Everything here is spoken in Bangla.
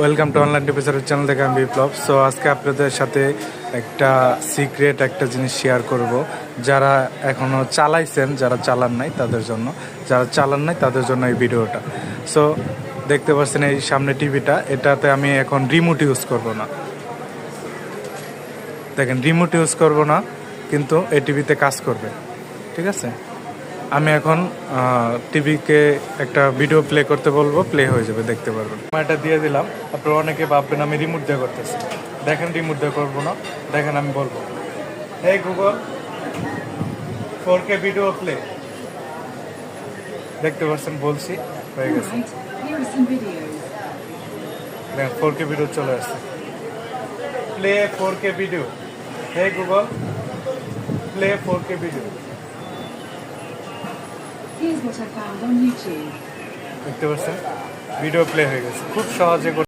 ওয়েলকাম টু অনলাইন টিপিসের চ্যানেল থেকে আমি বিপ্লব। সো আজকে আপনাদের সাথে একটা সিক্রেট একটা জিনিস শেয়ার করব, যারা এখনও চালাইছেন, যারা চালান নাই তাদের জন্য, যারা চালান নাই তাদের জন্য এই ভিডিওটা। সো দেখতে পাচ্ছেন এই সামনে টিভিটা, এটাতে আমি এখন রিমোট ইউজ করব না। দেখেন, রিমোট ইউজ করব না, কিন্তু এই টিভিতে কাজ করবে। ঠিক আছে, আমি এখন টিভিকে একটা ভিডিও প্লে করতে বলবো, প্লে হয়ে যাবে, দেখতে পারবেন। আমি এটা দিয়ে দিলাম। আপনারা অনেকে ভাববেন আমি রিমোট দিয়ে করতেছি। দেখেন, রিমোট দিয়ে করবো না। দেখেন, আমি বলবো, hey Google 4K video play. দেখতে পাচ্ছেন, বলছি, হয়ে গেছে। দেখেন 4K ভিডিও চলে আসছে। Play 4K video. Hey Google play 4K video. Here's what I found on YouTube. দেখতে পাচ্ছেন, ভিডিও প্লে হয়ে গেছে। খুব সহজে